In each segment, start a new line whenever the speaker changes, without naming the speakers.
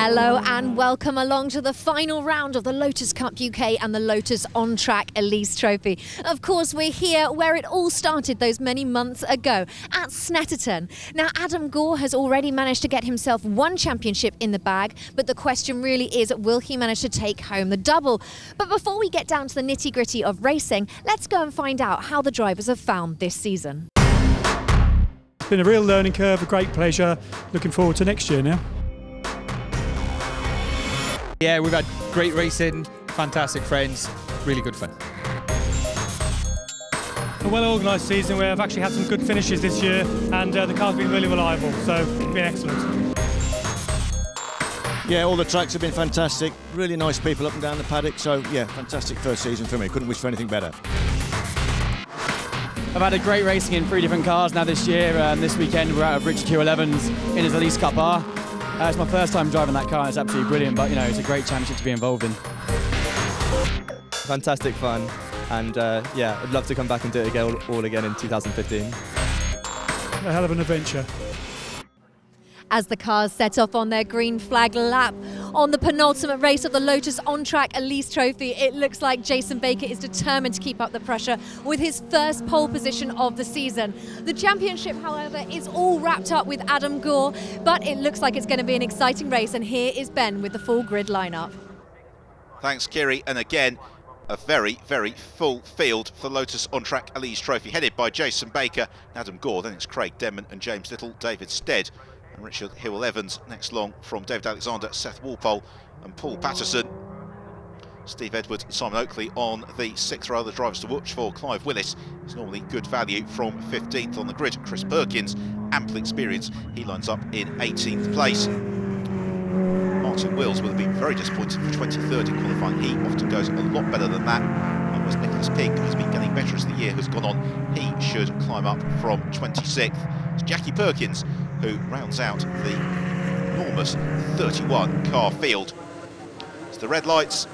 Hello and welcome along to the final round of the Lotus Cup UK and the Lotus On Track Elise Trophy. Of course, we're here where it all started those many months ago, at Snetterton. Now, Adam Gore has already managed to get himself one championship in the bag, but the question really is, will he manage to take home the double? But before we get down to the nitty-gritty of racing, let's go and find out how the drivers have found this season.
It's been a real learning curve, a great pleasure. Looking forward to next year now.
Yeah, we've had great racing, fantastic friends, really good fun.
A well-organised season where I've actually had some good finishes this year, and the car's been really reliable, so it's been excellent.
Yeah, all the tracks have been fantastic, really nice people up and down the paddock, so yeah, fantastic first season for me, couldn't wish for anything better.
I've had a great racing in 3 different cars now this year. This weekend we're out of Richard 211s in his Elise Cup R. It's my first time driving that car and it's absolutely brilliant, but you know, it's a great championship to be involved in.
Fantastic fun, and yeah, I'd love to come back and do it again, all again in 2015.
A hell of an adventure.
As the cars set off on their green flag lap on the penultimate race of the Lotus On Track Elise Trophy, it looks like Jason Baker is determined to keep up the pressure with his first pole position of the season. The championship, however, is all wrapped up with Adam Gore, but it looks like it's going to be an exciting race, and here is Ben with the full grid lineup.
Thanks, Kiri, and again, a very, very full field for Lotus On Track Elise Trophy, headed by Jason Baker, Adam Gore. Then it's Craig Denman and James Little, David Stead and Richard Hewell-Evans. Next along from David Alexander, Seth Walpole and Paul Patterson. Steve Edwards and Simon Oakley on the 6th row. The drivers to watch for: Clive Willis is normally good value from 15th on the grid. Chris Perkins, ample experience, he lines up in 18th place. Martin Wills will have been very disappointed for 23rd in qualifying. He often goes a lot better than that. And whereas Nicholas Pink has been getting better as the year has gone on, he should climb up from 26th. It's Jackie Perkins who rounds out the enormous 31 car field. As the red lights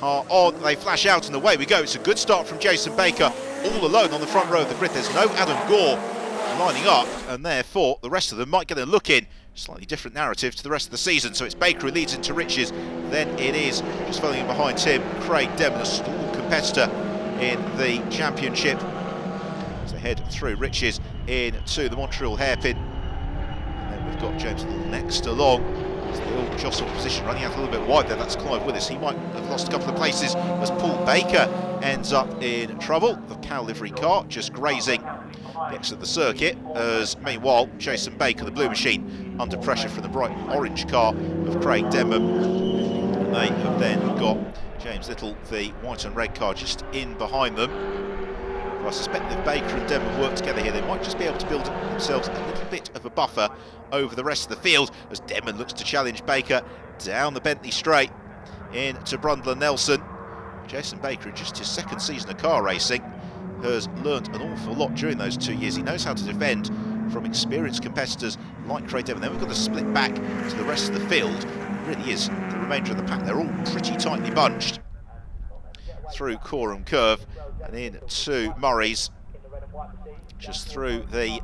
are on, they flash out and away we go. It's a good start from Jason Baker, all alone on the front row of the grid. There's no Adam Gore lining up, and therefore the rest of them might get a look in. Slightly different narrative to the rest of the season. So it's Baker who leads into Riches, then it is, just following in behind him, Craig Denman, a stalwart competitor in the championship, as they head through Riches into the Montreal hairpin. And then we've got James Little next along, as they all jostle position, running out a little bit wide there. That's Clive Willis. He might have lost a couple of places as Paul Baker ends up in trouble. The Cal livery car just grazing the exit of the circuit, as meanwhile Jason Baker, the blue machine, under pressure from the bright orange car of Craig Denman. And they have then got James Little, the white and red car, just in behind them. But I suspect that if Baker and Denman work together here, they might just be able to build themselves a little bit of a buffer over the rest of the field, as Denman looks to challenge Baker down the Bentley straight into Brundle and Nelson. Jason Baker, in just his 2nd season of car racing, has learnt an awful lot during those 2 years. He knows how to defend from experienced competitors like Craig Denman. Then we've got to split back to the rest of the field. It really is the remainder of the pack. They're all pretty tightly bunched through Coram Curve and into Murray's, just through the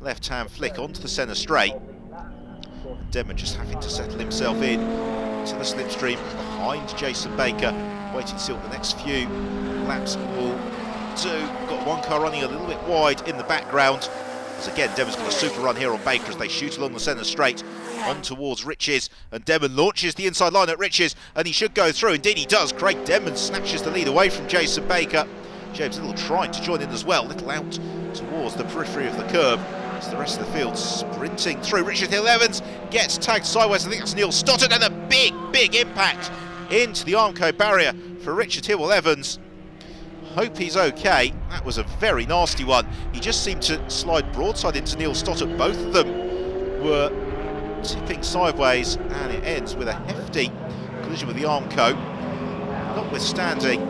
left-hand flick onto the centre straight. And Denman just having to settle himself in to the slipstream behind Jason Baker, waiting to see what the next few laps will do. Got one car running a little bit wide in the background, as again Denman's got a super run here on Baker as they shoot along the centre straight on towards Riches, and Denman launches the inside line at Riches, and he should go through. Indeed he does. Craig Denman snatches the lead away from Jason Baker. James Little trying to join in as well, Little out towards the periphery of the curb as the rest of the field sprinting through. Richard Hill-Evans gets tagged sideways. I think that's Neil Stoddard, and a big impact into the Armco barrier for Richard Hewell-Evans. Hope he's okay. That was a very nasty one. He just seemed to slide broadside into Neil Stoddard. Both of them were tipping sideways, and it ends with a hefty collision with the Armco. Notwithstanding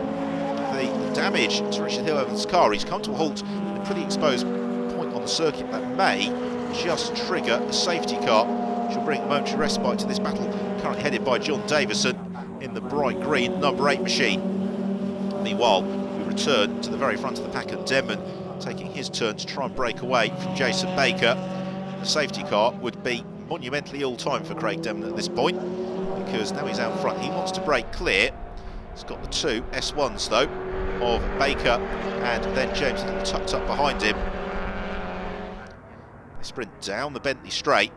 the damage to Richard Hill-Evans' car, he's come to a halt in a pretty exposed point on the circuit that may just trigger a safety car, which will bring a momentary respite to this battle, currently headed by John Davison in the bright green number 8 machine. Meanwhile, we return to the very front of the pack, and Denman taking his turn to try and break away from Jason Baker. The safety car would be monumentally all-time for Craig Demon at this point, because now he's out front. He wants to break clear. He's got the two S1s, though, of Baker and then James Little tucked up behind him. They sprint down the Bentley straight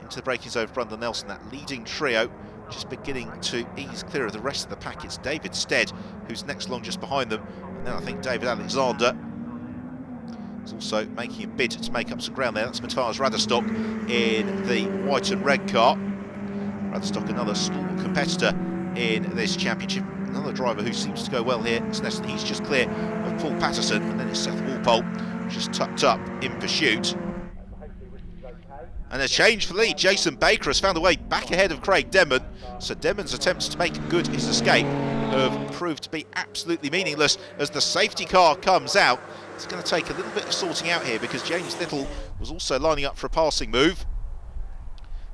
into the braking zone for Brundle Nelson. That leading trio just beginning to ease clear of the rest of the pack. It's David Stead who's next along just behind them, and then I think David Alexander is also making a bid to make up some ground there. That's Matthias Raderstock in the white and red car. Raderstock, another small competitor in this championship. Another driver who seems to go well here. Snetterton, he's just clear of Paul Patterson, and then it's Seth Walpole just tucked up in pursuit. And a change for the lead. Jason Baker has found a way back ahead of Craig Demon. So Demon's attempts to make good his escape have proved to be absolutely meaningless as the safety car comes out. It's going to take a little bit of sorting out here because James Little was also lining up for a passing move.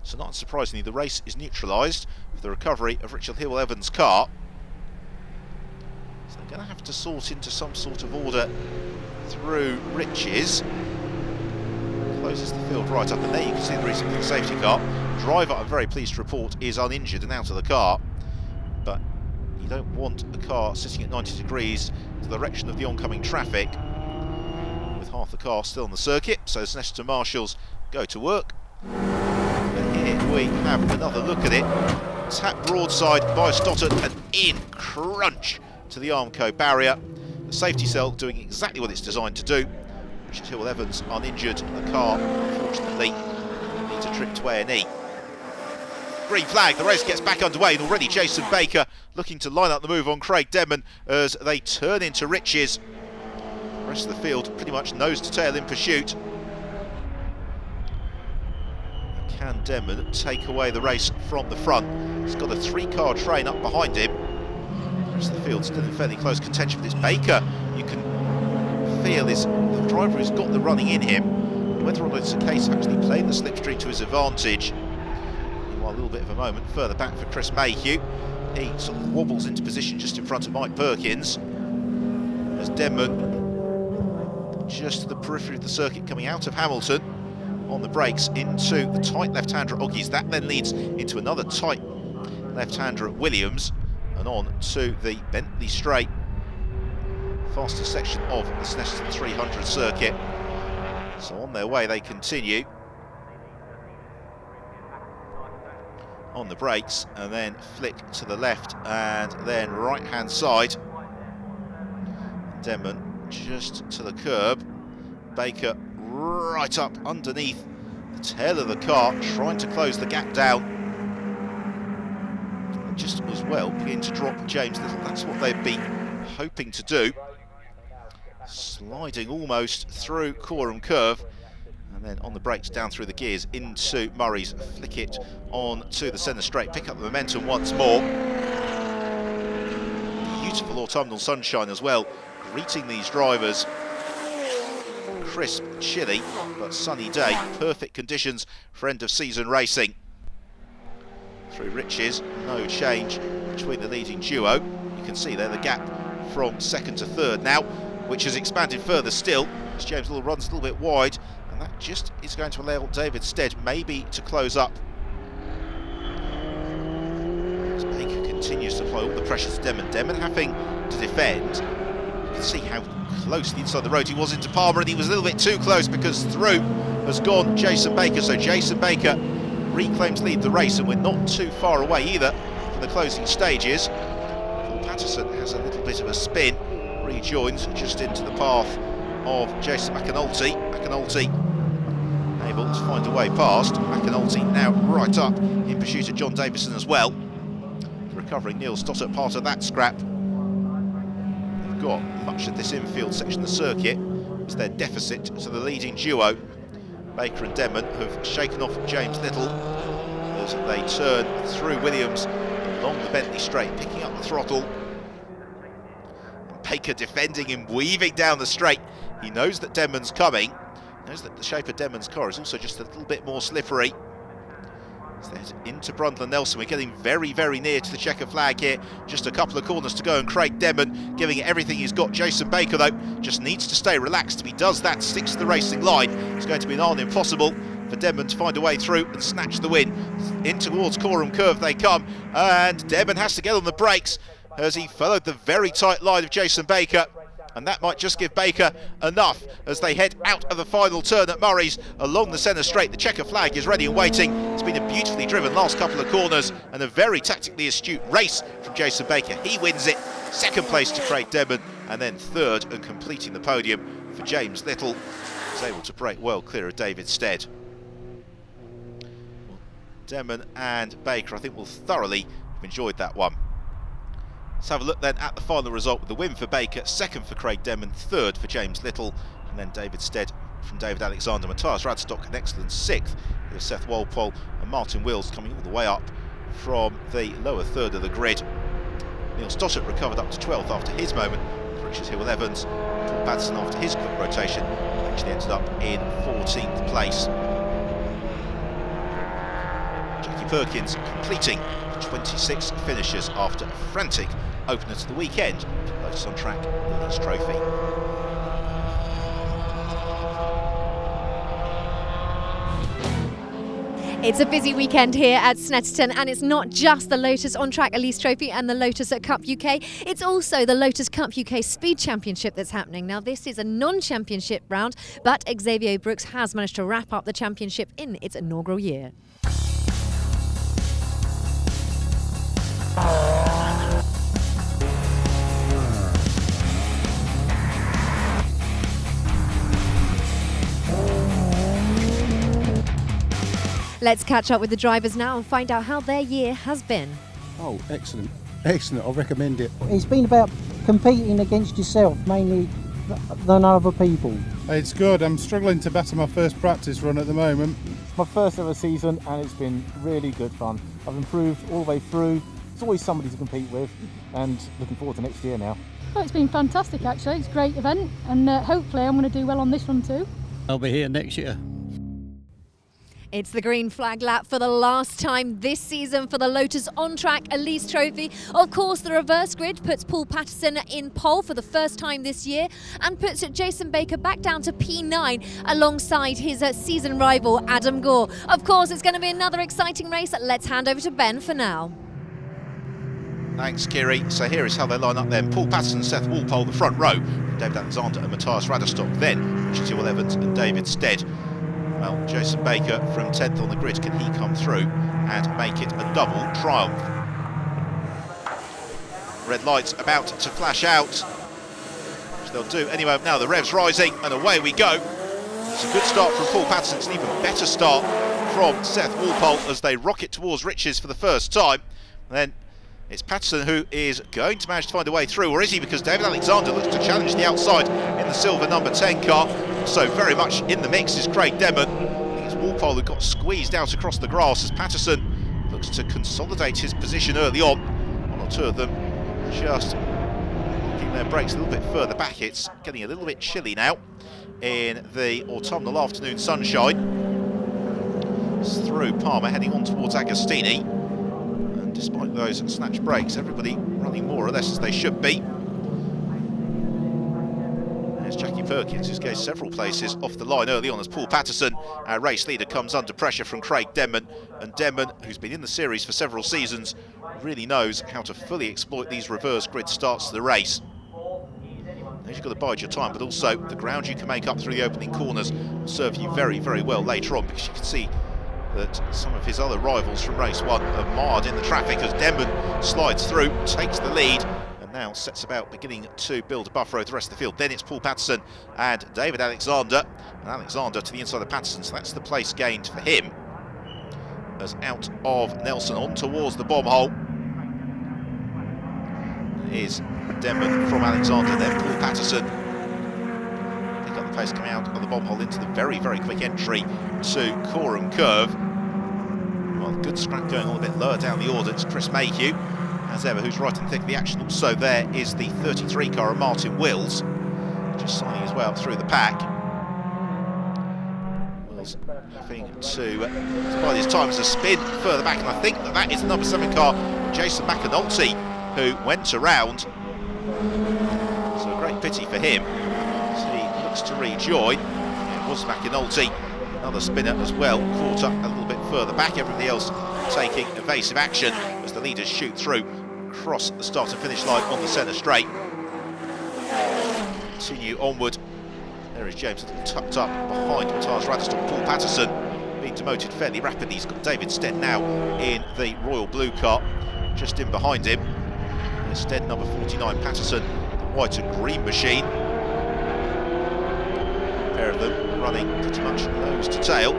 So not unsurprisingly, the race is neutralised with the recovery of Richard Hill-Evans' car. So they're going to have to sort into some sort of order through Riches. Closes the field right up, and there you can see the reason for the safety car. Driver, I'm very pleased to report, is uninjured and out of the car, but you don't want a car sitting at 90 degrees to the direction of the oncoming traffic with half the car still on the circuit. So Snetterton marshals go to work. And here we have another look at it. Tap broadside by Stoddart and in crunch to the Armco barrier. The safety cell doing exactly what it's designed to do. Richard Hill-Evans uninjured. The car, unfortunately, needs a trip to A&E. Green flag, the race gets back underway, and already Jason Baker looking to line up the move on Craig Demon as they turn into Riches. The rest of the field pretty much nose to tail in pursuit. Can Demon take away the race from the front? He's got a three-car train up behind him. The rest of the field still in fairly close contention, but it's Baker. You can feel is the driver who's got the running in him. Whether or not it's a case of actually playing the slipstream to his advantage. Meanwhile, a little bit of a moment further back for Chris Mayhew. He sort of wobbles into position just in front of Mike Perkins. As Demon just to the periphery of the circuit coming out of Hamilton on the brakes into the tight left-hander at Oggies. That then leads into another tight left-hander at Williams and on to the Bentley straight. Fastest section of the Snetterton 300 circuit. So on their way they continue. On the brakes and then flick to the left and then right hand side. Demon just to the curb. Baker right up underneath the tail of the car, trying to close the gap down. And just as well begin to drop James Little. That's what they'd be hoping to do. Sliding almost through Coram Curve and then on the brakes down through the gears into Murray's, flick it on to the centre straight, pick up the momentum once more. Beautiful autumnal sunshine as well greeting these drivers. Crisp, chilly but sunny day, perfect conditions for end of season racing. Through Riches, no change between the leading duo. You can see there the gap from second to third now, which has expanded further still as James Little runs a little bit wide, and that just is going to allow David Stead maybe to close up. As Baker continues to apply all the pressure to Demon. Demon having to defend. You can see how closely inside the road he was into Palmer, and he was a little bit too close because through has gone Jason Baker. So Jason Baker reclaims lead the race, and we're not too far away either from the closing stages. Paul Patterson has a little bit of a spin. Rejoins just into the path of Jason McAnulty. McAnulty able to find a way past. McAnulty now right up in pursuit of John Davison as well. The recovering Neil Stoddart part of that scrap. They've got much of this infield section of the circuit as their deficit to the leading duo. Baker and Demon have shaken off James Little as they turn through Williams along the Bentley straight, picking up the throttle. Baker defending him, weaving down the straight. He knows that Demon's coming. He knows that the shape of Demon's car is also just a little bit more slippery. So into Brundle and Nelson. We're getting very, very near to the checker flag here. Just a couple of corners to go, and Craig Demon giving it everything he's got. Jason Baker, though, just needs to stay relaxed. If he does that, sticks to the racing line, it's going to be an impossible. for Denman to find a way through and snatch the win. In towards Coram Curve they come, and Denman has to get on the brakes as he followed the very tight line of Jason Baker, and that might just give Baker enough as they head out of the final turn at Murray's along the centre straight. The checker flag is ready and waiting. It's been a beautifully driven last couple of corners and a very tactically astute race from Jason Baker. He wins it. Second place to Craig Denman, and then third and completing the podium for James Little, who's able to break well clear of David Stead. Denman and Baker, I think, will thoroughly have enjoyed that one. Let's have a look then at the final result with the win for Baker, second for Craig Denman, third for James Little, and then David Stead from David Alexander. Matthias Radstock an excellent sixth, with Seth Walpole and Martin Wills coming all the way up from the lower third of the grid. Neil Stossart recovered up to 12th after his moment with Richard Hill-Evans. Paul Patterson, after his quick rotation, actually ended up in 14th place. Jackie Perkins completing 26 finishes after a frantic opener to the weekend for Lotus on Track Elise Trophy.
It's a busy weekend here at Snetterton, and it's not just the Lotus On Track Elise Trophy and the Lotus Cup UK, it's also the Lotus Cup UK Speed Championship that's happening. Now, this is a non-championship round, but Xavier Brooks has managed to wrap up the championship in its inaugural year. Let's catch up with the drivers now and find out how their year has been.
Oh, excellent. Excellent. I recommend it.
It's been about competing against yourself, mainly than other people.
It's good. I'm struggling to batter my first practice run at the moment.
It's my first ever season and it's been really good fun. I've improved all the way through. There's always somebody to compete with, and looking forward to next year now.
Oh, it's been fantastic actually. It's a great event, and hopefully I'm going to do well on this one too.
I'll be here next year.
It's the green flag lap for the last time this season for the Lotus On Track Elise Trophy. Of course, the reverse grid puts Paul Patterson in pole for the first time this year and puts Jason Baker back down to P9 alongside his season rival Adam Gore. Of course, it's going to be another exciting race. Let's hand over to Ben for now.
Thanks, Kiri. So here is how they line up then. Paul Patterson, Seth Walpole, the front row. David Alexander and Matthias Radstock. Then Richard Hill-Evans and David Stead. Well, Jason Baker from 10th on the grid, can he come through and make it a double triumph? Red lights about to flash out, which they'll do anyway. Now the revs rising and away we go. It's a good start from Paul Patterson. It's an even better start from Seth Walpole as they rocket towards riches for the first time. And then it's Patterson who is going to manage to find a way through, or is he? Because David Alexander looks to challenge the outside in the silver number 10 car. So very much in the mix is Craig Denman. I think it's Walpole who got squeezed out across the grass as Patterson looks to consolidate his position early on. One or two of them just keeping their brakes a little bit further back. It's getting a little bit chilly now in the autumnal afternoon sunshine. It's through Palmer heading on towards Agostini. And despite those snatch brakes, everybody running more or less as they should be. There's Jackie Perkins, who's gained several places off the line early on as Paul Patterson, our race leader, comes under pressure from Craig Denman. And Denman, who's been in the series for several seasons, really knows how to fully exploit these reverse grid starts to the race. You've got to bide your time, but also the ground you can make up through the opening corners will serve you very, very well later on, because you can see that some of his other rivals from race one are marred in the traffic as Denman slides through, takes the lead, and now sets about beginning to build a buffer over the rest of the field. Then it's Paul Patterson and David Alexander, and Alexander to the inside of Patterson, so that's the place gained for him. As out of Nelson on towards the bomb hole is Denman from Alexander, then Paul Patterson. Pick up the pace coming out of the bomb hole into the very, very quick entry to Coram Curve. Well, good scrap going on a bit lower down the order. It's Chris Mayhew, as ever, who's right in the thick of the action. Also there is the 33 car of Martin Wills, just signing his way up through the pack. Wills having to bide his time as a spin further back, and I think that is the number 7 car, Jason McAnulty, who went around. So a great pity for him as he looks to rejoin. It was McAnulty, Another spinner as well, caught up a little bit further back. Everybody else taking evasive action as the leaders shoot through, cross the start and finish line on the centre straight. Continue onward. There is James tucked up behind Matthias Raderstock. Paul Patterson being demoted fairly rapidly. He's got David Stead now in the royal blue car, just in behind him. There's Stead number 49, Patterson, the white and green machine. A pair of them running pretty much nose to tail,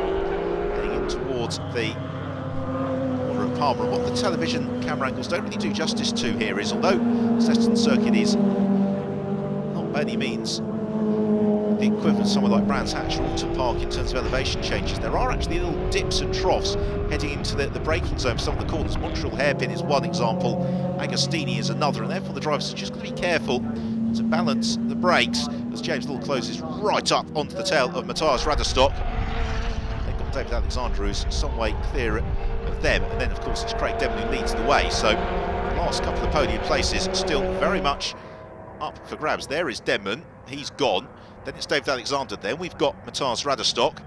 heading in towards the corner at Palmer. And what the television camera angles don't really do justice to here is, although Snetterton circuit is not by any means the equivalent of somewhere like Brands Hatch or Alton Park in terms of elevation changes, there are actually little dips and troughs heading into the braking zone for some of the corners. Montreal Hairpin is one example, Agostini is another, and therefore the drivers are just going to be careful to balance the brakes as James Little closes right up onto the tail of Matthias Raderstock. They've got David Alexander, who's some way clear of them, and then of course it's Craig Demon who leads the way, so the last couple of podium places still very much up for grabs. There is Denman, he's gone. Then it's David Alexander, then we've got Matthias Raderstock.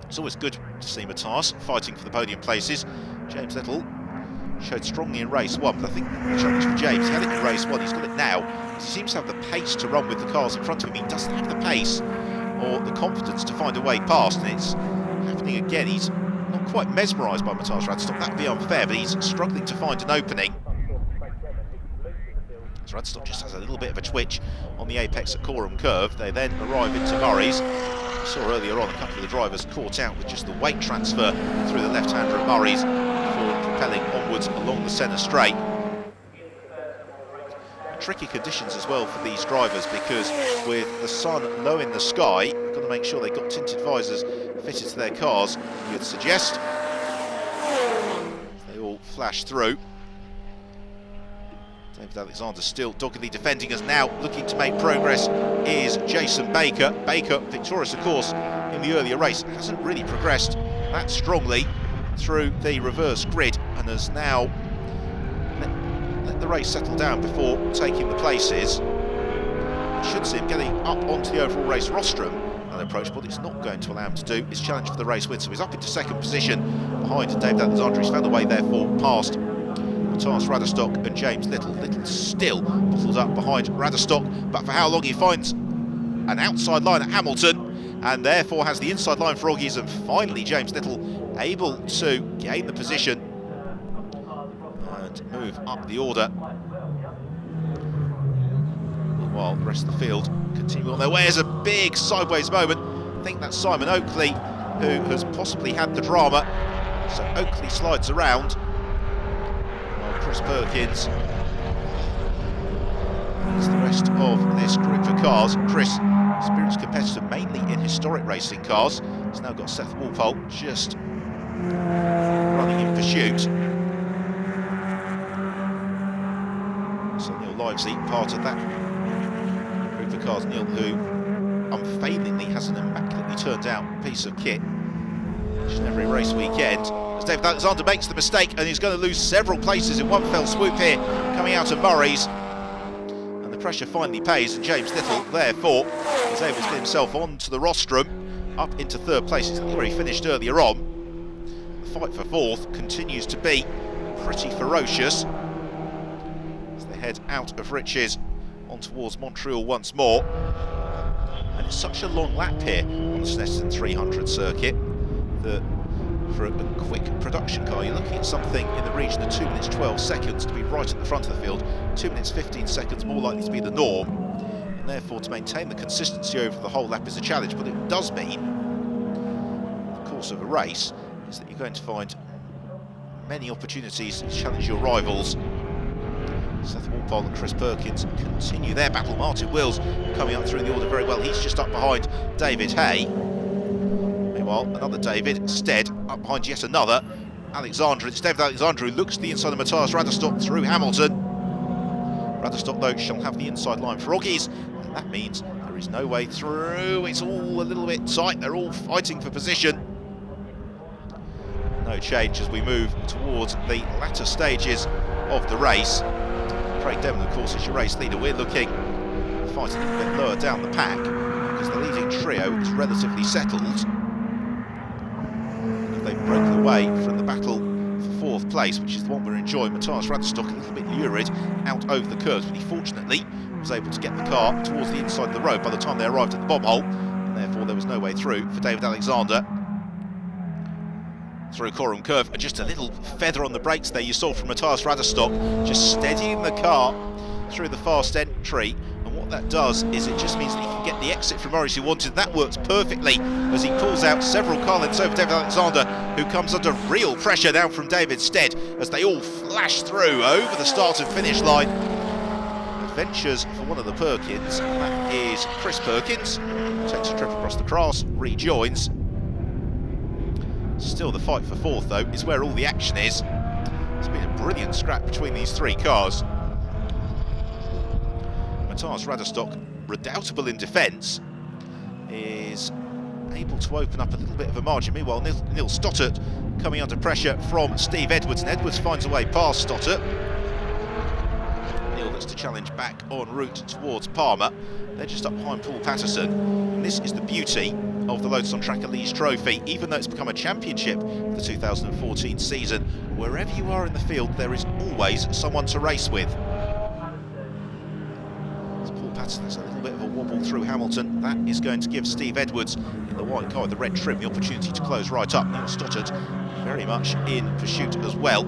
It's always good to see Matthias fighting for the podium places. James Little showed strongly in race one, but I think the challenge for James, he had it in race one, he's got it now. He seems to have the pace to run with the cars in front of him. He doesn't have the pace or the confidence to find a way past, and it's happening again. He's not quite mesmerised by Matthias Raderstock, that would be unfair, but he's struggling to find an opening. Raderstock just has a little bit of a twitch on the apex at Coram Curve. They then arrive into Murray's. We saw earlier on a couple of the drivers caught out with just the weight transfer through the left-hander at Murray's before propelling onwards along the centre straight. Tricky conditions as well for these drivers, because with the sun low in the sky, you've got to make sure they've got tinted visors fitted to their cars, you'd suggest. They all flash through. David Alexander still doggedly defending, as now looking to make progress is Jason Baker. Baker, victorious of course in the earlier race, hasn't really progressed that strongly through the reverse grid, and has now let the race settle down before taking the places. It should see him getting up onto the overall race rostrum and approach, but it's not going to allow him to do his challenge for the race win. So he's up into second position behind David Alexander. He's found a way therefore past Matthias Raderstock and James Little. Little still bottled up behind Raderstock, but for how long? He finds an outside line at Hamilton and therefore has the inside line for Oggies, and finally James Little able to gain the position and move up the order. Meanwhile, the rest of the field continue on their way. There's a big sideways moment. I think that's Simon Oakley who has possibly had the drama. So Oakley slides around. Chris Perkins is the rest of this group of cars. Chris, experienced competitor mainly in historic racing cars, has now got Seth Walpole just running in pursuit. So Neil Livesey, part of that group of cars. Neil, who unfailingly has an immaculately turned out piece of kit each and every race weekend. As David Alexander makes the mistake, and he's going to lose several places in one fell swoop here, coming out of Murray's. And the pressure finally pays, and James Little, therefore, is able to get himself onto the rostrum, up into third place. It's where he finished earlier on. The fight for fourth continues to be pretty ferocious as they head out of Riches on towards Montreal once more. And it's such a long lap here on the Snetterton 300 circuit that for a quick production car, you're looking at something in the region of 2 minutes 12 seconds to be right at the front of the field. 2 minutes 15 seconds more likely to be the norm, and therefore to maintain the consistency over the whole lap is a challenge. But it does mean, in the course of a race, is that you're going to find many opportunities to challenge your rivals. Seth Walpole and Chris Perkins continue their battle. Martin Wills coming up through the order very well. He's just up behind David Hay. Meanwhile, another David Stead up behind yet another Alexander. It's David Alexander who looks to the inside of Matthias Raderstock through Hamilton. Raderstock, though, shall have the inside line for Oggies, and that means there is no way through. It's all a little bit tight. They're all fighting for position. No change as we move towards the latter stages of the race. Craig Demon, of course, is your race leader. We're looking to fight a little bit lower down the pack because the leading trio is relatively settled. away from the battle for 4th place, which is the one we're enjoying. Matthias Raderstock a little bit lurid out over the curves, but he fortunately was able to get the car towards the inside of the road by the time they arrived at the bomb hole, and therefore there was no way through for David Alexander. Through Coram Curve, and just a little feather on the brakes there you saw from Matthias Raderstock, just steadying the car through the fast entry. And what that does is it just means that he can get the exit from Morris he wanted. That works perfectly as he pulls out several car lengths over David Alexander, who comes under real pressure now from David Stead as they all flash through over the start and finish line. Adventures for one of the Perkins, that is Chris Perkins, takes a trip across the grass, rejoins. Still the fight for 4th though is where all the action is. It's been a brilliant scrap between these 3 cars. Matthias Raderstock, redoubtable in defence, is able to open up a little bit of a margin. Meanwhile, Neil Stottert coming under pressure from Steve Edwards, and Edwards finds a way past Stottert. Neil looks to challenge back en route towards Palmer. They're just up behind Paul Patterson. And this is the beauty of the Lotus on Track Elise Trophy. Even though it's become a championship for the 2014 season, wherever you are in the field, there is always someone to race with. Paul Patterson's a little bit of a wobble through Hamilton. That is going to give Steve Edwards in the white car with the red trim the opportunity to close right up. Neil Stottert very much in pursuit as well.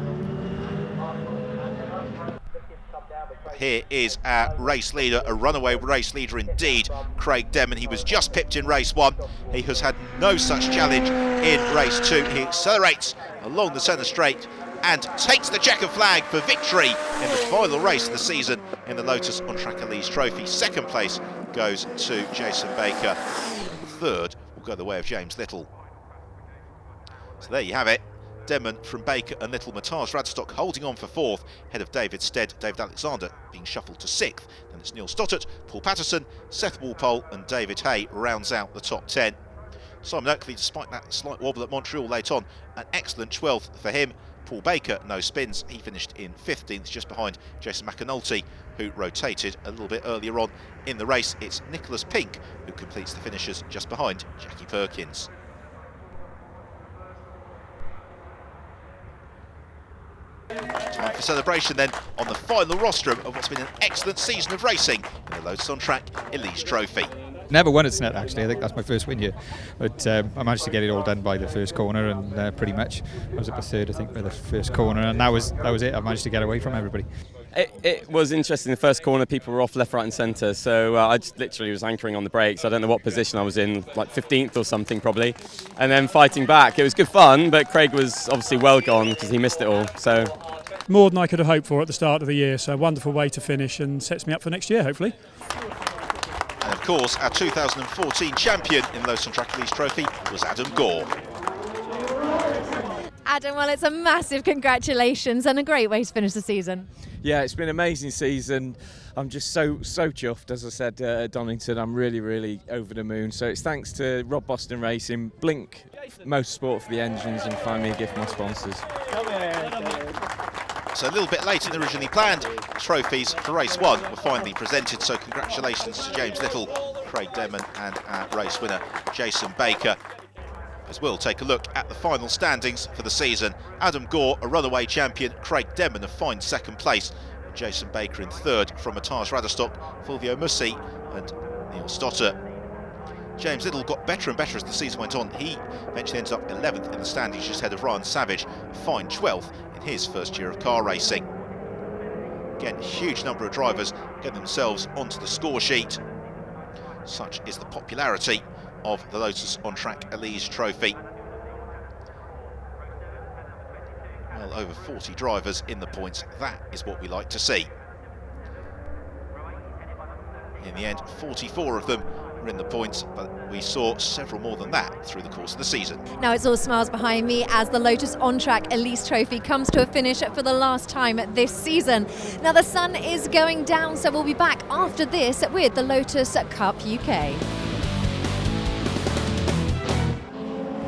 Here is our race leader, a runaway race leader indeed, Craig Demon. He was just pipped in race 1. He has had no such challenge in race 2. He accelerates along the centre straight and takes the checker flag for victory in the final race of the season in the Lotus on Track Elise Trophy. 2nd place goes to Jason Baker. 3rd will go the way of James Little. So there you have it. Denman from Baker and Little. Matthias Raderstock holding on for 4th, ahead of David Stead. David Alexander being shuffled to 6th. Then it's Neil Stottert, Paul Patterson, Seth Walpole and David Hay rounds out the top 10. Simon Oakley, despite that slight wobble at Montreal late on, an excellent 12th for him. Paul Baker, no spins, he finished in 15th, just behind Jason McAnulty, who rotated a little bit earlier on in the race. It's Nicholas Pink who completes the finishes just behind Jackie Perkins. Time for celebration then on the final rostrum of what's been an excellent season of racing in the Lotus on Track Elise Trophy.
Never won at Snetterton actually. I think that's my first win here, but I managed to get it all done by the first corner, and pretty much I was up to 3rd I think by the first corner, and that was it. I managed to get away from everybody.
It was interesting. The first corner, people were off left, right and centre, so I just literally was anchoring on the brakes. I don't know what position I was in, like 15th or something probably, and then fighting back. It was good fun, but Craig was obviously well gone because he missed it all. So
more than I could have hoped for at the start of the year, so a wonderful way to finish and sets me up for next year hopefully.
And of course our 2014 champion in the Lotus on Track Elise Trophy was Adam Gore.
Adam, well, it's a massive congratulations and a great way to finish the season.
Yeah, it's been an amazing season. I'm just so chuffed, as I said at Donington. I'm really over the moon. So it's thanks to Rob Boston Racing, Blink Motorsport for the engines, and finally a gift from my sponsors.
So a little bit later than originally planned, trophies for race 1 were finally presented. So congratulations to James Little, Craig Demon and our race winner Jason Baker. As we'll take a look at the final standings for the season. Adam Gore, a runaway champion. Craig Demon, a fine 2nd place. Jason Baker in 3rd from Matthias Raderstock, Fulvio Mussi and Neil Stottert. James Little got better and better as the season went on. He eventually ended up 11th in the standings, just ahead of Ryan Savage, a fine 12th in his first year of car racing. Again, a huge number of drivers get themselves onto the score sheet. Such is the popularity of the Lotus on Track Elise Trophy. Well, over 40 drivers in the points. That is what we like to see. In the end, 44 of them were in the points, but we saw several more than that through the course of the season.
Now it's all smiles behind me as the Lotus on Track Elise Trophy comes to a finish for the last time this season. Now the sun is going down, so we'll be back after this with the Lotus Cup UK.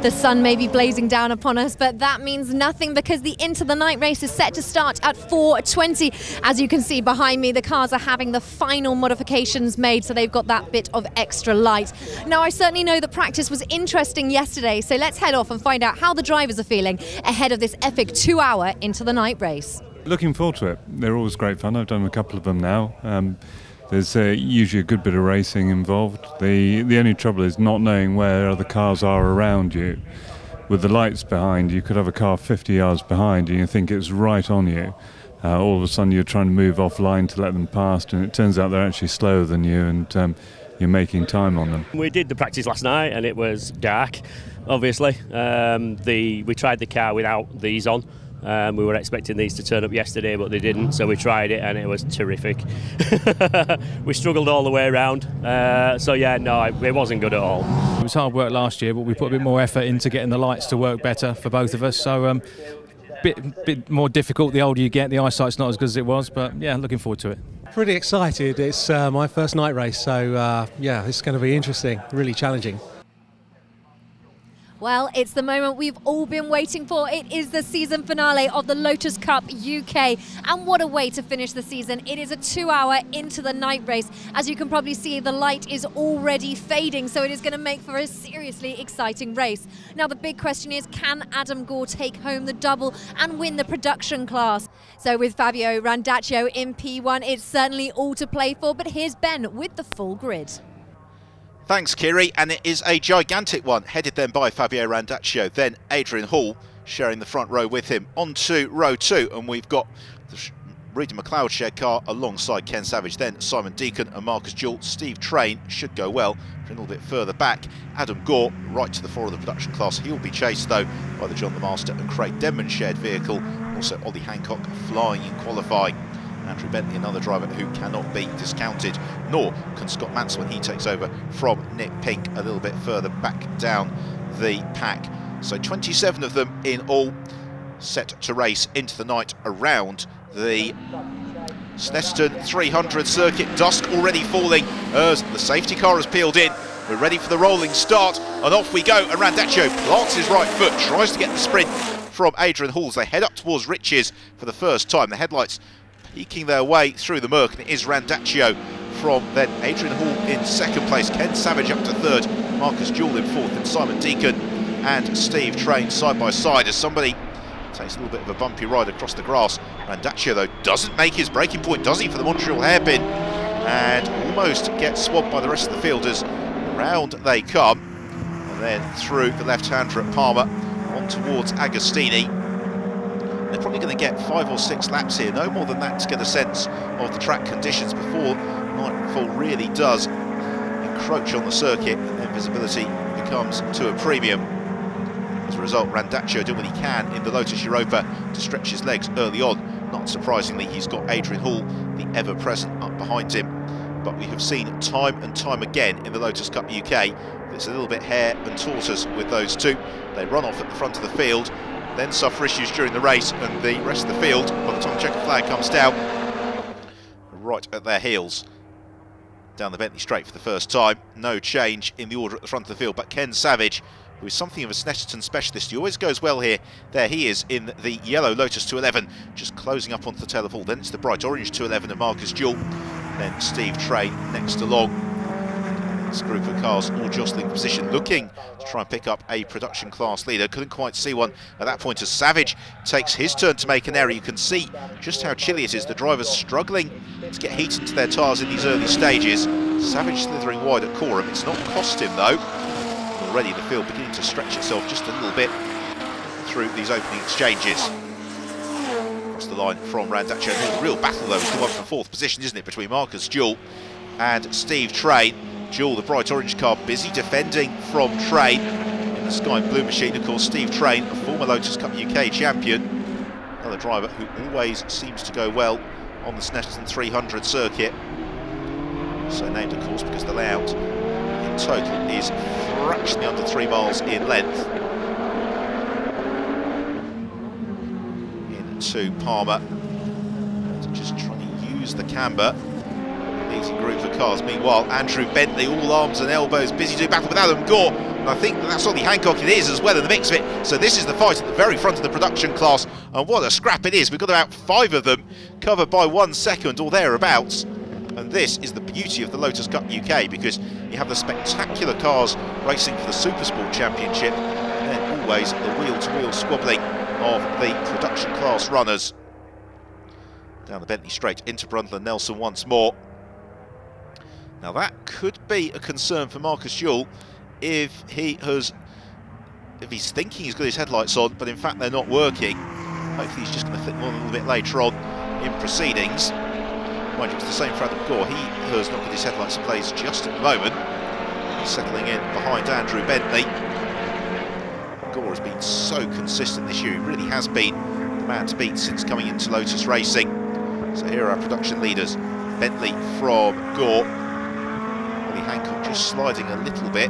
The sun may be blazing down upon us, but that means nothing because the Into the Night race is set to start at 4:20. As you can see behind me, the cars are having the final modifications made, so they've got that bit of extra light. Now, I certainly know that practice was interesting yesterday, so let's head off and find out how the drivers are feeling ahead of this epic 2-hour Into the Night race.
Looking forward to it. They're always great fun. I've done a couple of them now. There's usually a good bit of racing involved. The only trouble is not knowing where other cars are around you. With the lights behind, you could have a car 50 yards behind and you think it's right on you. All of a sudden you're trying to move offline to let them past, and it turns out they're actually slower than you, and you're making time on them.
We did the practice last night and it was dark, obviously. We tried the car without these on. We were expecting these to turn up yesterday, but they didn't, so we tried it and it was terrific. We struggled all the way around, so yeah, no, it wasn't good at all.
It was hard work last year, but we put a bit more effort into getting the lights to work better for both of us, so bit more difficult the older you get. The eyesight's not as good as it was, but yeah, looking forward to it.
Pretty excited. It's my first night race, so yeah, it's going to be interesting, really challenging.
Well, it's the moment we've all been waiting for. It is the season finale of the Lotus Cup UK. And what a way to finish the season. It is a 2-hour Into the Night race. As you can probably see, the light is already fading, so it is going to make for a seriously exciting race. Now, the big question is, can Adam Gore take home the double and win the production class? So with Fabio Randaccio in P1, it's certainly all to play for. But here's Ben with the full grid.
Thanks, Kiri, and it is a gigantic one, headed then by Fabio Randaccio, then Adrian Hall sharing the front row with him. On to row 2, and we've got the Reedy McLeod shared car alongside Ken Savage, then Simon Deacon and Marcus Jewell. Steve Train should go well, a little bit further back. Adam Gore right to the fore of the production class. He'll be chased though by the John the Master and Craig Denman shared vehicle. Also Ollie Hancock flying in qualifying. Andrew Bentley, another driver who cannot be discounted, nor can Scott Mansell when he takes over from Nick Pink a little bit further back down the pack. So 27 of them in all, set to race into the night around the Snetterton 300 circuit. Dusk already falling as the safety car has peeled in. We're ready for the rolling start, and off we go. And Randaccio plants his right foot, tries to get the sprint from Adrian Hall as they head up towards Riches for the first time. The headlights eking their way through the murk, and it is Randaccio from then Adrian Hall in second place, Ken Savage up to third, Marcus Jewell in fourth, and Simon Deacon and Steve Train side by side as somebody takes a little bit of a bumpy ride across the grass. Randaccio though doesn't make his breaking point, does he, for the Montreal hairpin, and almost gets swamped by the rest of the fielders. Round they come, and then through the left-hander at Palmer on towards Agostini. They're probably going to get 5 or 6 laps here, no more than that, to get a sense of the track conditions before nightfall really does encroach on the circuit, and then visibility becomes to a premium. As a result, Randaccio doing what he can in the Lotus Europa to stretch his legs early on. Not surprisingly, he's got Adrian Hall, the ever-present, up behind him. But we have seen time and time again in the Lotus Cup UK, it's a little bit hare and tortoise with those two. They run off at the front of the field, then suffer issues during the race, and the rest of the field, by the time the checkered flag comes down, right at their heels. Down the Bentley straight for the first time. No change in the order at the front of the field, but Ken Savage, who is something of a Snetterton specialist, he always goes well here. There he is in the yellow Lotus 211, just closing up onto the tail of Hall. Then it's the bright orange 211 of Marcus Jewell. Then Steve Train next along. This group of cars all jostling position, looking to try and pick up a production class leader. Couldn't quite see one at that point as Savage takes his turn to make an error. You can see just how chilly it is. The drivers struggling to get heat into their tyres in these early stages. Savage slithering wide at Coram. It's not cost him though. Already the field beginning to stretch itself just a little bit through these opening exchanges. Across the line from Randaccio. A real battle though is the one for fourth position, isn't it, between Marcus Jewell and Steve Train. Jewell, the bright orange car, busy defending from Train in the sky blue machine. Of course, Steve Train, a former Lotus Cup UK champion, another driver who always seems to go well on the Snetterton 300 circuit. So named, of course, because the layout in total is fractionally under 3 miles in length. Into Palmer, just trying to use the camber. Easy group of cars. Meanwhile, Andrew Bentley, all arms and elbows, busy doing battle with Adam Gore. And I think that's Ollie Hancock it is as well in the mix of it. So this is the fight at the very front of the production class, and what a scrap it is. We've got about 5 of them covered by 1 second or thereabouts. And this is the beauty of the Lotus Cup UK, because you have the spectacular cars racing for the Supersport Championship, and then always the wheel-to-wheel squabbling of the production class runners. Down the Bentley straight into Brundle and Nelson once more. Now that could be a concern for Marcus Jewell if he's thinking he's got his headlights on, but in fact they're not working. Hopefully he's just going to flick them on a little bit later on in proceedings. Mind you, it's the same for Adam Gore. He has not got his headlights in place just at the moment. He's settling in behind Andrew Bentley. Gore has been so consistent this year. He really has been the man to beat since coming into Lotus Racing. So here are our production leaders. Bentley from Gore. Ollie Hancock just sliding a little bit.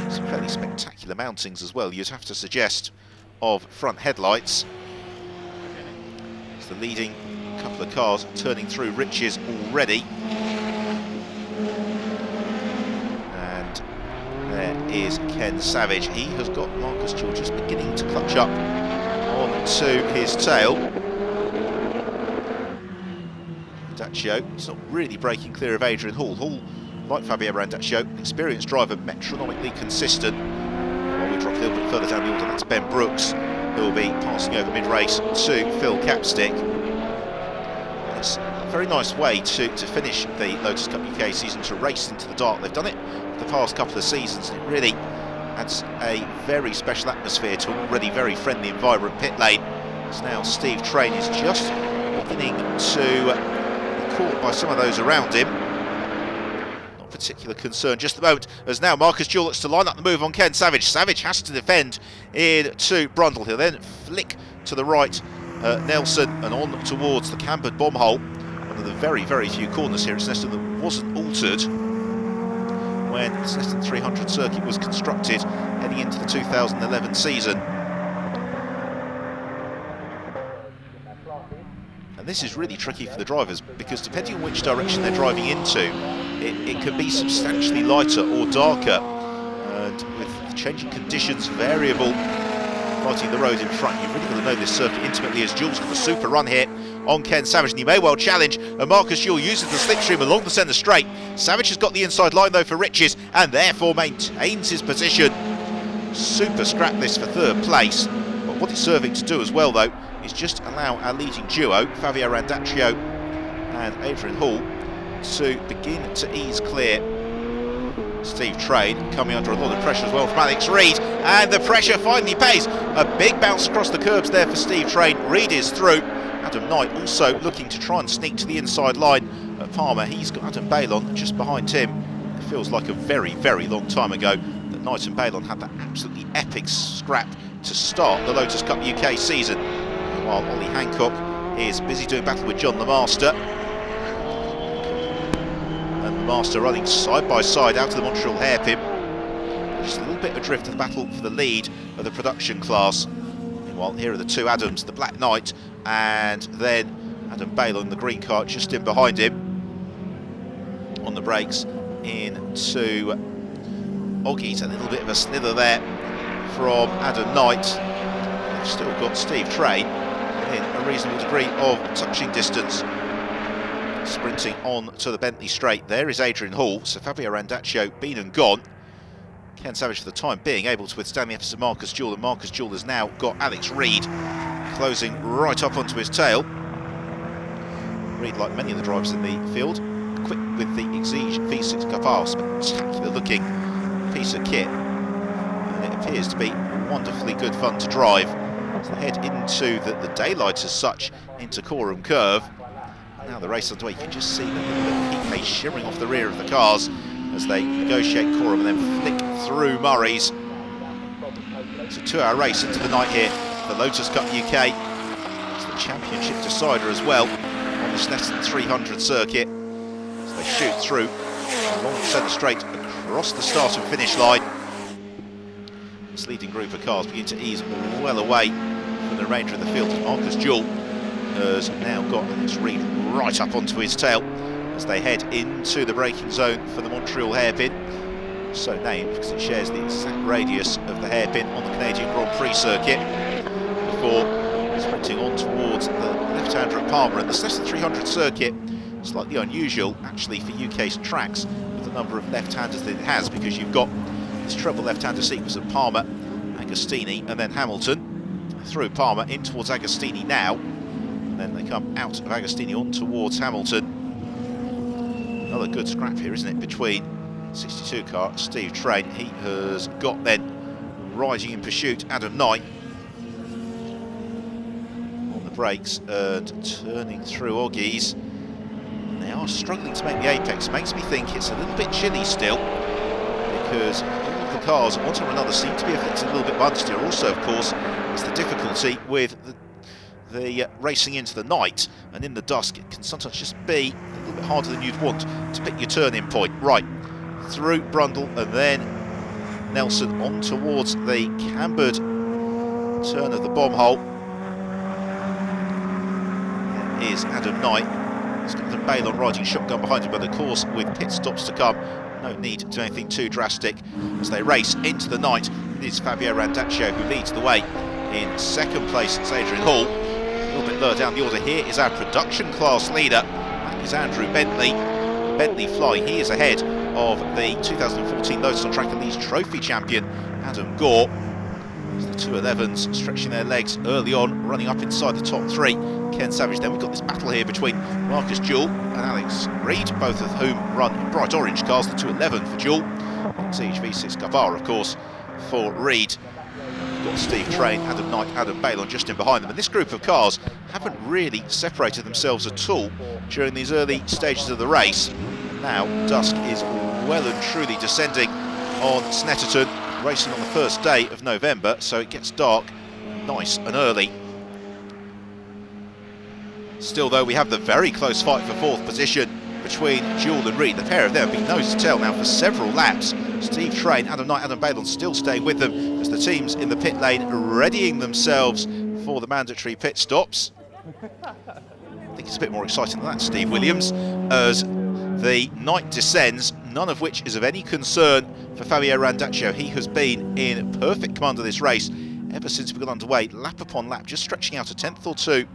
Some fairly spectacular mountings as well, you'd have to suggest, of front headlights. It's the leading couple of cars turning through Riches already. And there is Ken Savage. He has got Marcus Jewell just beginning to clutch up onto his tail. Randaccio, he's not really breaking clear of Adrian Hall. Hall, like Fabio Randaccio, experienced driver, metronomically consistent. While we drop a little bit further down the order, that's Ben Brooks, who will be passing over mid-race to Phil Capstick. It's a very nice way to finish the Lotus Cup UK season, to race into the dark. They've done it the past couple of seasons, and it really adds a very special atmosphere to an already very friendly and vibrant pit lane. So now Steve Train is just beginning to be caught by some of those around him. Not particular concern just at the moment, as now Marcus Jewell looks to line up the move on Ken Savage. Savage has to defend into Brundle. He'll then flick to the right Nelson and on towards the cambered bomb hole. One of the very, very few corners here at Snetterton that wasn't altered when the Snetterton 300 circuit was constructed heading into the 2011 season. And this is really tricky for the drivers, because depending on which direction they're driving into, it can be substantially lighter or darker, and with changing conditions variable lighting the road in front, you've really got to know this circuit intimately, as Jewell's got a super run here on Ken Savage, and he may well challenge, and Marcus Jewell uses the slipstream along the centre straight. Savage has got the inside line though for Riches, and therefore maintains his position. Super scrap this for 3rd place, but what it's serving to do as well though is just allow our leading duo, Fabio Randaccio and Adrian Hall, to begin to ease clear. Steve Train coming under a lot of pressure as well from Alex Reid, and the pressure finally pays. A big bounce across the curbs there for Steve Train. Reid is through. Adam Knight also looking to try and sneak to the inside line at Palmer. He's got Adam Balon just behind him. It feels like a very, very long time ago that Knight and Balon had that absolutely epic scrap to start the Lotus Cup UK season. While Ollie Hancock is busy doing battle with John the Master. And the Master running side by side out to the Montreal hairpin. Just a little bit adrift of the battle for the lead of the production class. Meanwhile, here are the two Adams, the Black Knight, and then Adam Balon, the green car, just in behind him. On the brakes into Oggies, a little bit of a slither there from Adam Knight. They've still got Steve Train in a reasonable degree of touching distance. Sprinting on to the Bentley straight, there is Adrian Hall. So Fabio Randaccio been and gone. Ken Savage for the time being able to withstand the efforts of Marcus Jewell, and Marcus Jewell has now got Alex Reid closing right up onto his tail. Reid, like many of the drivers in the field, equipped with the Exige V6 Capar, spectacular looking piece of kit, and it appears to be wonderfully good fun to drive. So they head into the daylight as such into Coram Curve. Now the race underway. You can just see the little heat haze shimmering off the rear of the cars as they negotiate Coram and then flick through Murray's. It's a 2-hour race into the night here, the Lotus Cup UK. It's the championship decider as well on the Snetterton 300 circuit. So they shoot through along the centre straight across the start and finish line. This leading group of cars begin to ease well away from the remainder of the field, as Marcus Jewell has now got Alex Reid right up onto his tail as they head into the braking zone for the Montreal hairpin. so named because it shares the exact radius of the hairpin on the Canadian Grand Prix circuit, before sprinting on towards the left-hander at Palmer. And the Snetterton 300 circuit, slightly unusual actually for UK tracks with the number of left-handers that it has, because you've got this treble left-hander sequence of Palmer, Agostini and then Hamilton, through Palmer in towards Agostini now, and then they come out of Agostini on towards Hamilton. Another good scrap here, isn't it, between 62 car Steve Train. He has got then riding in pursuit Adam Knight on the brakes and turning through Oggies. They are struggling to make the apex. Makes me think it's a little bit chilly still, because all of the cars one or another seem to be affected a little bit by understeer. Also, of course, it's the difficulty with the racing into the night, and in the dusk it can sometimes just be a little bit harder than you'd want to pick your turning point. Right, through Brundle and then Nelson on towards the cambered turn of the bomb hole. There is Adam Knight. He's got the Balon riding shotgun behind him, but of course with pit stops to come, no need to do anything too drastic as they race into the night. It is Fabio Randaccio who leads the way. In second place, it's Adrian Hall. A little bit lower down the order here is our production class leader. That is Andrew Bentley. Bentley flying, he is ahead of the 2014 Lotus on Track Elise Trophy champion, Adam Gore. As the 211s stretching their legs early on, running up inside the top three. Ken Savage. Then we've got this battle here between Marcus Jewell and Alex Reid, both of whom run in bright orange cars. The 211 for Jewell, Siege V6 Cup R, of course, for Reid. We've got Steve Train, Adam Knight, Adam Balon just in behind them. And this group of cars haven't really separated themselves at all during these early stages of the race. Now dusk is well and truly descending on Snetterton, racing on the first day of November, so it gets dark nice and early. Still though, we have the very close fight for fourth position between Jewell and Reid. The pair of them have been nose to tail now for several laps. Steve Train, Adam Knight, Adam Balon still staying with them as the teams in the pit lane readying themselves for the mandatory pit stops. I think it's a bit more exciting than that, Steve Williams, as the night descends, none of which is of any concern for Fabio Randaccio. He has been in perfect command of this race ever since we got underway, lap upon lap, just stretching out a tenth or two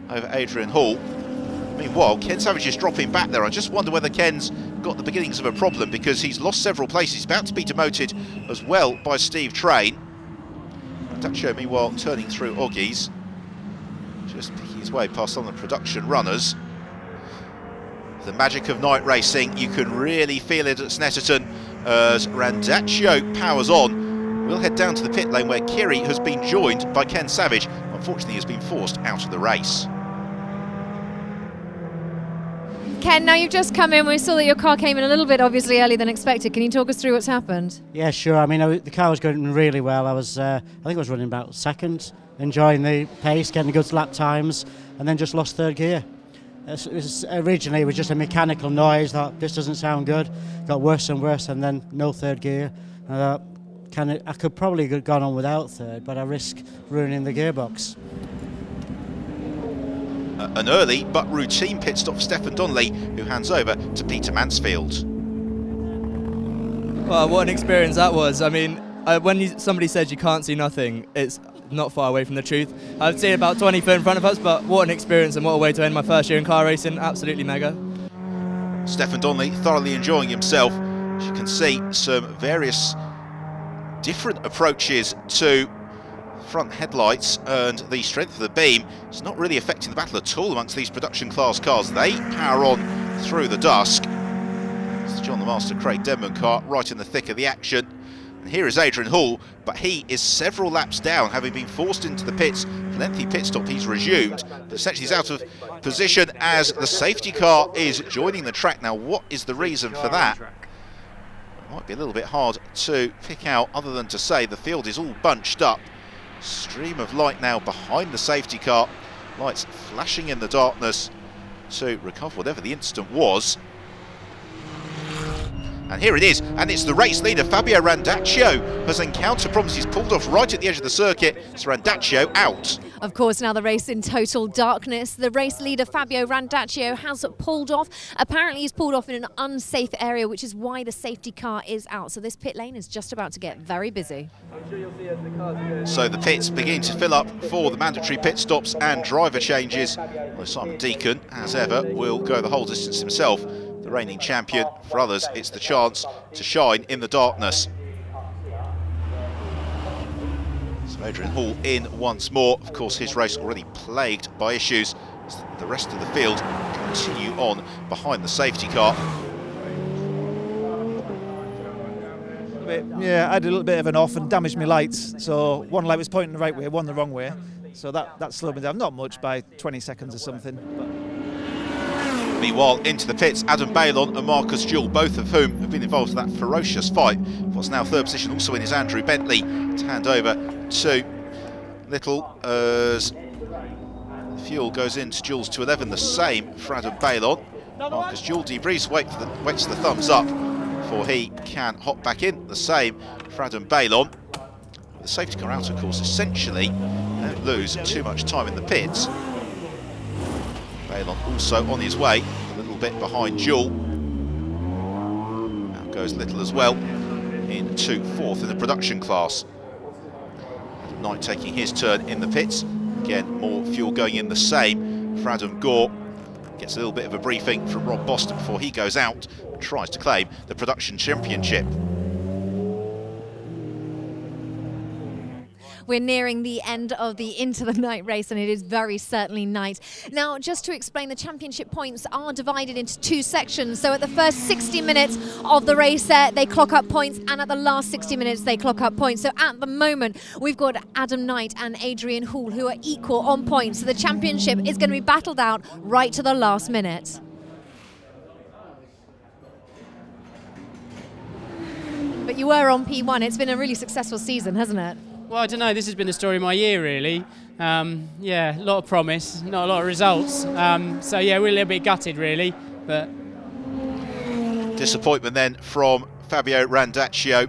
over Adrian Hall. Meanwhile, Ken Savage is dropping back there. I just wonder whether Ken's got the beginnings of a problem, because he's lost several places. He's about to be demoted as well by Steve Train. Randaccio, meanwhile, turning through Oggies, just picking his way past some of the production runners. The magic of night racing, you can really feel it at Snetterton as Randaccio powers on. We'll head down to the pit lane where Kiri has been joined by Ken Savage. Unfortunately, he has been forced out of the race.
Ken, now you've just come in. We saw that your car came in a little bit obviously earlier than expected. Can you talk us through what's happened?
Yeah, sure. I mean, the car was going really well. I think I was running about second, enjoying the pace, getting good lap times, and then just lost third gear. Originally, it was just a mechanical noise. Thought this doesn't sound good. Got worse and worse, and then no third gear. I could probably have gone on without third, but I risk ruining the gearbox.
An early but routine pit stop for Stefan Donnelly, who hands over to Peter Mansfield.
Well, what an experience that was. I mean, when somebody says you can't see nothing, it's not far away from the truth. I've seen about 20 foot in front of us, but what an experience and what a way to end my first year in car racing. Absolutely mega.
Stefan Donnelly thoroughly enjoying himself. As you can see, some various different approaches to front headlights, and the strength of the beam is not really affecting the battle at all amongst these production class cars. They power on through the dusk. It's John the Master Craig Denman car right in the thick of the action. And here is Adrian Hall, but he is several laps down, having been forced into the pits. Lengthy pit stop he's resumed, but essentially he's out of position as the safety car is joining the track. Now, what is the reason for that? It might be a little bit hard to pick out, other than to say the field is all bunched up. Stream of light now behind the safety car, lights flashing in the darkness to recover whatever the incident was. And here it is, and it's the race leader, Fabio Randaccio, has encountered problems. He's pulled off right at the edge of the circuit. It's Randaccio out.
Of course, now the race in total darkness. The race leader, Fabio Randaccio, has pulled off. Apparently, he's pulled off in an unsafe area, which is why the safety car is out. So this pit lane is just about to get very busy.
So the pits begin to fill up for the mandatory pit stops and driver changes. Well, Simon Deacon, as ever, will go the whole distance himself. The reigning champion. For others, it's the chance to shine in the darkness. So Adrian Hall in once more. Of course, his race already plagued by issues. The rest of the field continue on behind the safety car.
Yeah, I had a little bit of an off and damaged my lights. So one light was pointing the right way, one the wrong way. So that slowed me down, not much, by 20 seconds or something. But
meanwhile, into the pits, Adam Bailon and Marcus Jewell, both of whom have been involved in that ferocious fight. What's now third position also in is Andrew Bentley to hand over to Little as fuel goes into Jewell's 211. The same for Adam Bailon. Marcus Jewell debriefs, waits for the thumbs up before he can hop back in. The same for Adam Bailon. The safety car out, of course, essentially don't lose too much time in the pits. Bailon also on his way, a little bit behind Jewell. Now goes Little as well, into fourth in the production class. Knight taking his turn in the pits. Again, more fuel going in, the same for Adam Gore. Gets a little bit of a briefing from Rob Boston before he goes out and tries to claim the production championship.
We're nearing the end of the Into the Night race, and it is very certainly night. Now, just to explain, the championship points are divided into two sections. So at the first 60 minutes of the race, they clock up points, and at the last 60 minutes, they clock up points. So at the moment, we've got Adam Knight and Adrian Hall, who are equal on points. So the championship is going to be battled out right to the last minute. But you were on P1. It's been a really successful season, hasn't it?
Well, I don't know, this has been the story of my year, really. Yeah, a lot of promise, not a lot of results. So, yeah, we're a little bit gutted, really. But
disappointment then from Fabio Randaccio.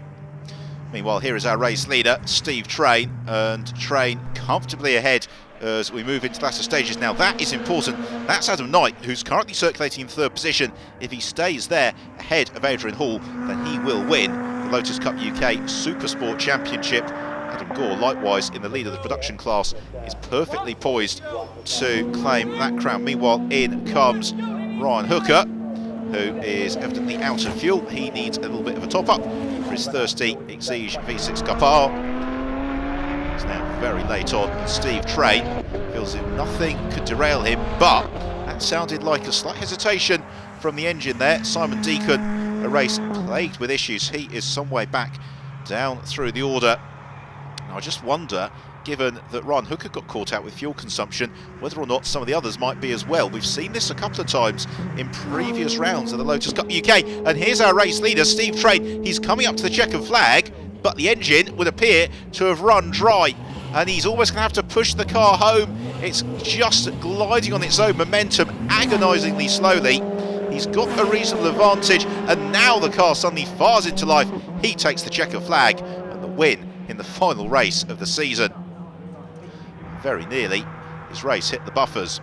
Meanwhile, here is our race leader, Steve Train, and Train comfortably ahead as we move into the latter stages. Now, that is important. That's Adam Knight, who's currently circulating in third position. If he stays there ahead of Adrian Hall, then he will win the Lotus Cup UK Supersport Championship. Adam Gore, likewise, in the lead of the production class, is perfectly poised to claim that crown. Meanwhile, in comes Ryan Hooker, who is evidently out of fuel. He needs a little bit of a top-up for his thirsty Exige V6 Cup R. It's now very late on, and Steve Train feels as if nothing could derail him, but that sounded like a slight hesitation from the engine there. Simon Deacon, a race plagued with issues. He is some way back down through the order. I just wonder, given that Ryan Hooker got caught out with fuel consumption, whether or not some of the others might be as well. We've seen this a couple of times in previous rounds of the Lotus Cup UK. And here's our race leader, Steve Train. He's coming up to the checkered flag, but the engine would appear to have run dry. And he's almost going to have to push the car home. It's just gliding on its own momentum, agonisingly slowly. He's got a reasonable advantage, and now the car suddenly fires into life. He takes the checkered flag and the win in the final race of the season. Very nearly his race hit the buffers.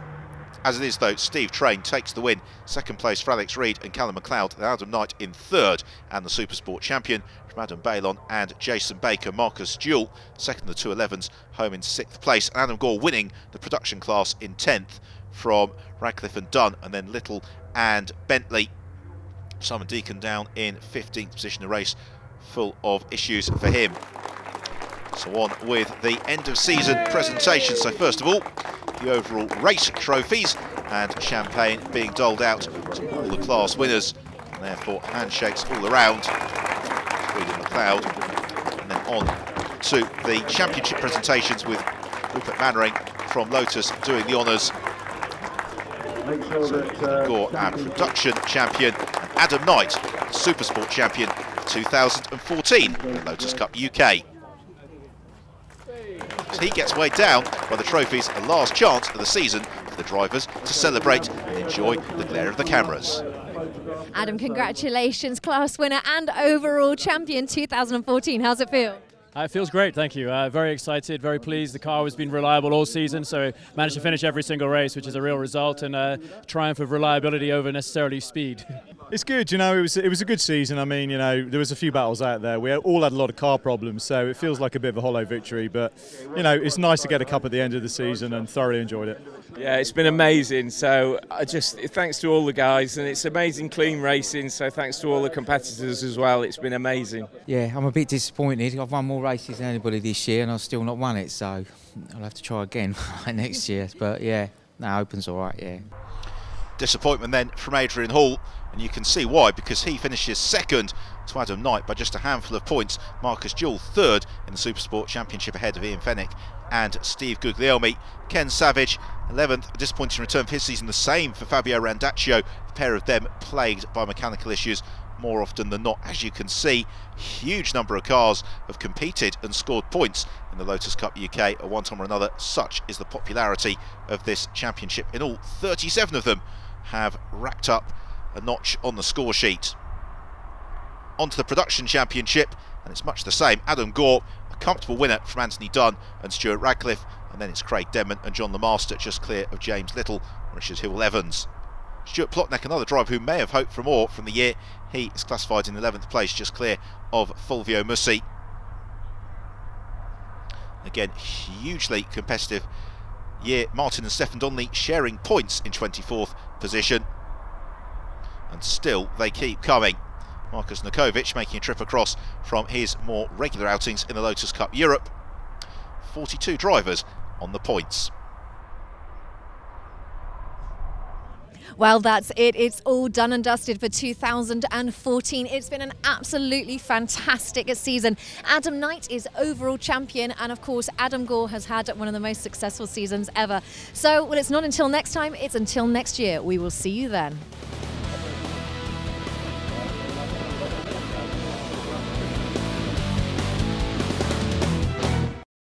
As it is, though, Steve Train takes the win. Second place for Alex Reid and Callum McLeod, and Adam Knight in third, and the Supersport champion from Adam Bailon and Jason Baker. Marcus Jewell, second of the 211s, home in sixth place, and Adam Gore winning the production class in 10th from Radcliffe and Dunn, and then Little and Bentley. Simon Deacon down in 15th position, a race full of issues for him. So on with the end of season presentation. So first of all, the overall race trophies and champagne being doled out to all the class winners, and therefore handshakes all around. Reid and McLeod, and then on to the championship presentations with Rupert Mannering from Lotus doing the honours. So Adam Gore, our production champion, and Adam Knight, Supersport champion 2014 at Lotus Cup UK. So he gets weighed down by the trophies, a last chance of the season for the drivers to celebrate and enjoy the glare of the cameras.
Adam, congratulations, class winner and overall champion 2014. How's it feel?
It feels great, thank you. Very excited, very pleased. The car has been reliable all season, so managed to finish every single race, which is a real result, and a triumph of reliability over necessarily speed.
It's good, you know, it was a good season. I mean, you know, there was a few battles out there. We all had a lot of car problems, so it feels like a bit of a hollow victory, but, you know, it's nice to get a cup at the end of the season and thoroughly enjoyed it.
Yeah, it's been amazing. So thanks to all the guys, and it's amazing clean racing. So thanks to all the competitors as well. It's been amazing.
Yeah, I'm a bit disappointed. I've won more races than anybody this year, and I've still not won it. So I'll have to try again next year. But yeah, no, Open's all right. Yeah.
Disappointment then from Adrian Hall, and you can see why, because he finishes second to Adam Knight by just a handful of points. Marcus Jewell third in the Supersport Championship ahead of Ian Fennick and Steve Guglielmi. Ken Savage 11th, a disappointing return for his season. The same for Fabio Randaccio, the pair of them plagued by mechanical issues more often than not. As you can see, huge number of cars have competed and scored points in the Lotus Cup UK at one time or another. Such is the popularity of this championship. In all, 37 of them have racked up a notch on the score sheet. On to the Production Championship, and it's much the same. Adam Gore, a comfortable winner from Anthony Dunn and Stuart Radcliffe, and then it's Craig Denman and John Lemaster just clear of James Little and Richard Hill-Evans. Stuart Plotnick, another driver who may have hoped for more from the year. He is classified in 11th place, just clear of Fulvio Mussi. Again, hugely competitive year. Martin and Stefan Donnelly sharing points in 24th position, and still they keep coming. Markus Nakovic making a trip across from his more regular outings in the Lotus Cup Europe. 42 drivers on the points.
Well, that's it. It's all done and dusted for 2014. It's been an absolutely fantastic season. Adam Knight is overall champion, and of course Adam Gore has had one of the most successful seasons ever. So, well, it's not until next time, it's until next year. We will see you then.